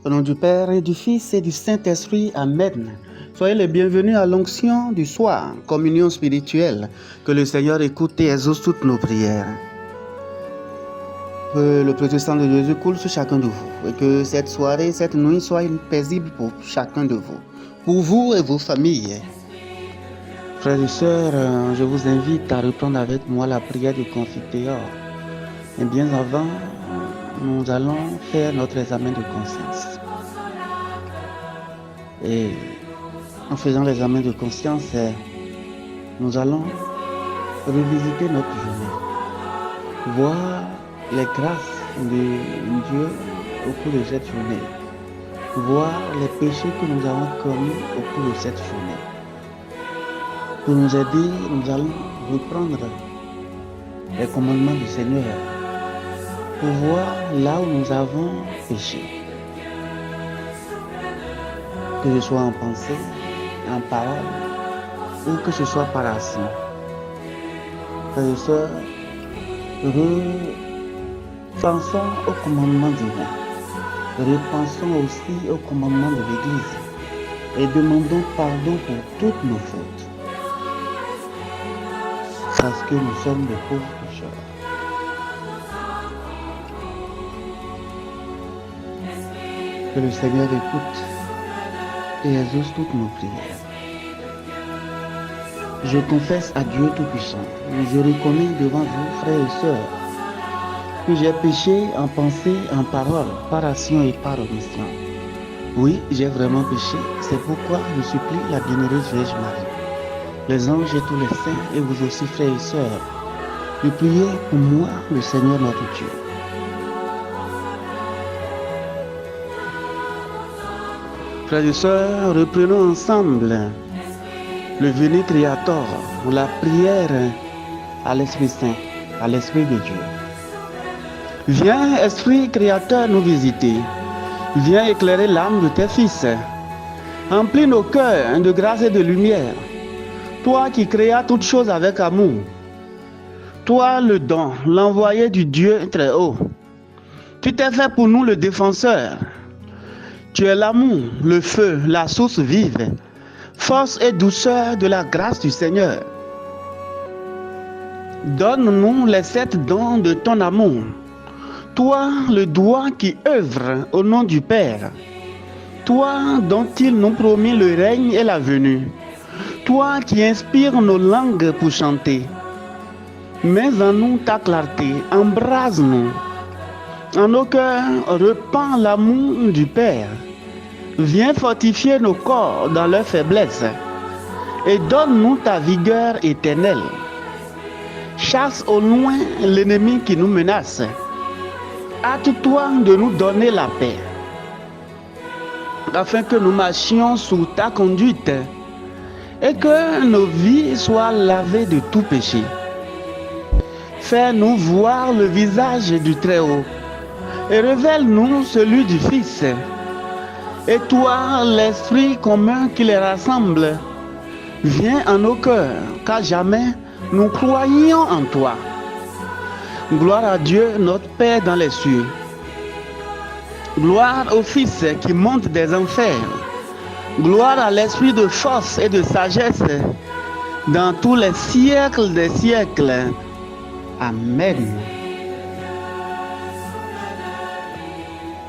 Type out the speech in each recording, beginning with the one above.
Au nom du Père et du Fils et du Saint-Esprit, Amen. Soyez les bienvenus à l'onction du soir, communion spirituelle. Que le Seigneur écoute et exauce toutes nos prières. Que le précieux sang de Jésus coule sur chacun de vous et que cette soirée, cette nuit soit paisible pour chacun de vous, pour vous et vos familles. Frères et sœurs, je vous invite à reprendre avec moi la prière du Confiteor. Et bien avant, nous allons faire notre examen de conscience. Et en faisant l'examen de conscience, nous allons revisiter notre journée, voir les grâces de Dieu au cours de cette journée, voir les péchés que nous avons commis au cours de cette journée. Pour nous aider, nous allons reprendre les commandements du Seigneur pour voir là où nous avons péché. Que ce soit en pensée, en parole, ou que ce soit par action. Frères et sœurs, repensons au commandement divin. Repensons aussi au commandement de l'Église et demandons pardon pour toutes nos fautes. Parce que nous sommes des pauvres pécheurs. Que le Seigneur écoute et exauce toutes nos prières. Je confesse à Dieu Tout-Puissant, je reconnais devant vous, frères et sœurs, que j'ai péché en pensée, en parole, par action et par omission. Oui, j'ai vraiment péché, c'est pourquoi je supplie la bienheureuse Vierge Marie, les anges et tous les saints, et vous aussi, frères et sœurs, de prier pour moi, le Seigneur notre Dieu. Frères et sœurs, reprenons ensemble le Veni Creator, la prière à l'Esprit Saint, à l'Esprit de Dieu. Viens, Esprit Créateur, nous visiter. Viens éclairer l'âme de tes fils. Emplis nos cœurs de grâce et de lumière. Toi qui créas toutes choses avec amour. Toi le don, l'envoyé du Dieu très haut. Tu t'es fait pour nous le défenseur. Tu es l'amour, le feu, la source vive, force et douceur de la grâce du Seigneur. Donne-nous les 7 dons de ton amour. Toi, le doigt qui œuvre au nom du Père. Toi dont il nous promit le règne et la venue. Toi qui inspires nos langues pour chanter. Mets en nous ta clarté, embrase-nous. En nos cœurs, repens l'amour du Père. Viens fortifier nos corps dans leur faiblesse et donne-nous ta vigueur éternelle. Chasse au loin l'ennemi qui nous menace. Hâte-toi de nous donner la paix, afin que nous marchions sous ta conduite et que nos vies soient lavées de tout péché. Fais-nous voir le visage du Très-Haut et révèle-nous celui du Fils. Et toi, l'Esprit commun qui les rassemble, viens en nos cœurs, car jamais nous croyions en toi. Gloire à Dieu, notre Père dans les cieux. Gloire au Fils qui monte des enfers. Gloire à l'Esprit de force et de sagesse dans tous les siècles des siècles. Amen.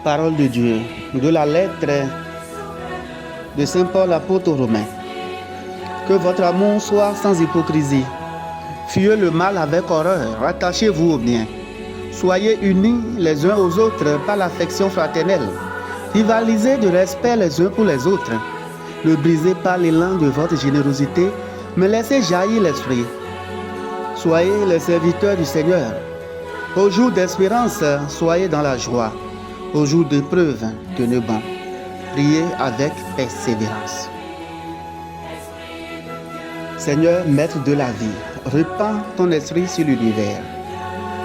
Parole de Dieu, de la lettre de Saint Paul apôtre aux Romains. Que votre amour soit sans hypocrisie. Fuyez le mal avec horreur, attachez-vous au bien. Soyez unis les uns aux autres par l'affection fraternelle. Rivalisez de respect les uns pour les autres. Ne brisez pas l'élan de votre générosité, mais laissez jaillir l'esprit. Soyez les serviteurs du Seigneur. Au jour d'espérance, soyez dans la joie. Au jour d'épreuve, tenez bon. Priez avec persévérance. Seigneur, maître de la vie, répands ton esprit sur l'univers.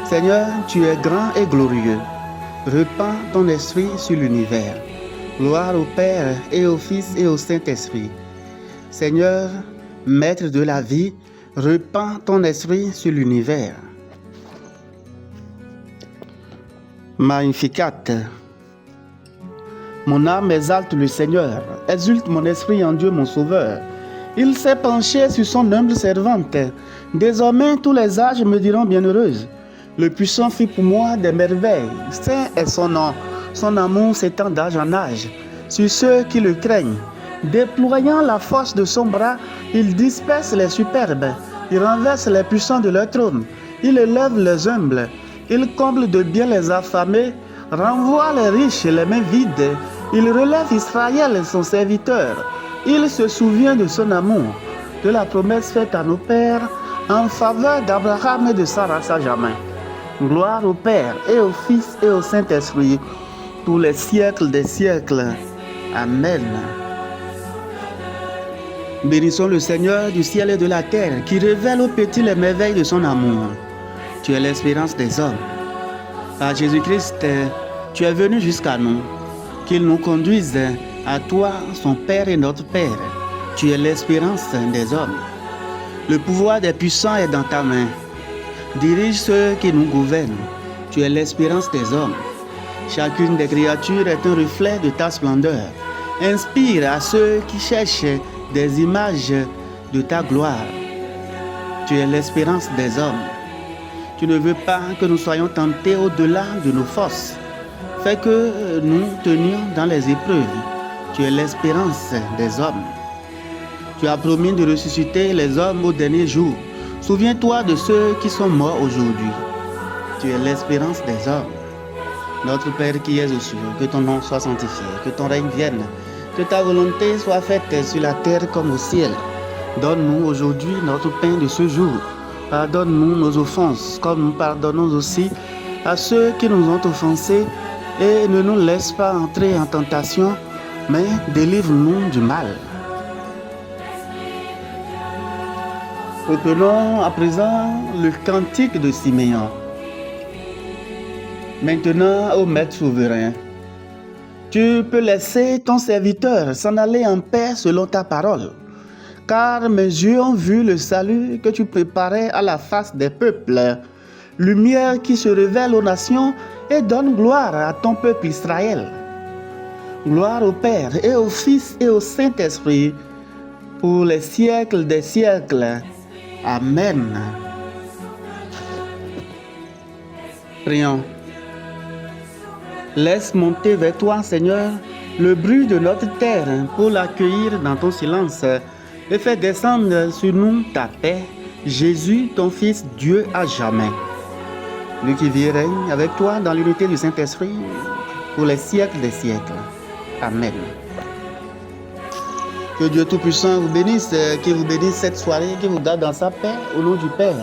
Seigneur, tu es grand et glorieux. Répands ton esprit sur l'univers. Gloire au Père et au Fils et au Saint-Esprit. Seigneur, maître de la vie, répands ton esprit sur l'univers. Magnificat. Mon âme exalte le Seigneur, exulte mon esprit en Dieu mon Sauveur. Il s'est penché sur son humble servante. Désormais, tous les âges me diront bienheureuse. Le puissant fit pour moi des merveilles. Saint est son nom. Son amour s'étend d'âge en âge sur ceux qui le craignent. Déployant la force de son bras, il disperse les superbes. Il renverse les puissants de leur trône. Il élève les humbles. Il comble de bien les affamés. Renvoie les riches et les mains vides. Il relève Israël, son serviteur. Il se souvient de son amour, de la promesse faite à nos pères en faveur d'Abraham et de Sarah sa jamais. Gloire au Père et au Fils et au Saint-Esprit, pour les siècles des siècles. Amen. Bénissons le Seigneur du ciel et de la terre, qui révèle aux petits les merveilles de son amour. Tu es l'espérance des hommes. Par Jésus-Christ, tu es venu jusqu'à nous, qu'il nous conduise à toi, son Père et notre Père. Tu es l'espérance des hommes. Le pouvoir des puissants est dans ta main. Dirige ceux qui nous gouvernent. Tu es l'espérance des hommes. Chacune des créatures est un reflet de ta splendeur. Inspire à ceux qui cherchent des images de ta gloire. Tu es l'espérance des hommes. Tu ne veux pas que nous soyons tentés au-delà de nos forces. Fais que nous tenions dans les épreuves. Tu es l'espérance des hommes. Tu as promis de ressusciter les hommes au dernier jour. Souviens-toi de ceux qui sont morts aujourd'hui. Tu es l'espérance des hommes. Notre Père qui es aux cieux, que ton nom soit sanctifié, que ton règne vienne, que ta volonté soit faite sur la terre comme au ciel. Donne-nous aujourd'hui notre pain de ce jour. Pardonne-nous nos offenses, comme nous pardonnons aussi à ceux qui nous ont offensés, et ne nous laisse pas entrer en tentation, mais délivre-nous du mal. Reprenons à présent le cantique de Siméon. Maintenant, ô Maître souverain, tu peux laisser ton serviteur s'en aller en paix selon ta parole, car mes yeux ont vu le salut que tu préparais à la face des peuples, lumière qui se révèle aux nations et donne gloire à ton peuple Israël. Gloire au Père et au Fils et au Saint-Esprit, pour les siècles des siècles. Amen. Prions. Laisse monter vers toi, Seigneur, le bruit de notre terre pour l'accueillir dans ton silence et fais descendre sur nous ta paix, Jésus, ton Fils, Dieu à jamais. Lui qui vit et règne avec toi dans l'unité du Saint-Esprit pour les siècles des siècles. Amen. Que Dieu Tout-Puissant vous bénisse, qu'il vous bénisse cette soirée, qu'il vous garde dans sa paix au nom du Père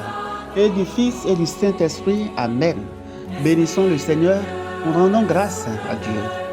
et du Fils et du Saint-Esprit. Amen. Bénissons le Seigneur, nous rendons grâce à Dieu.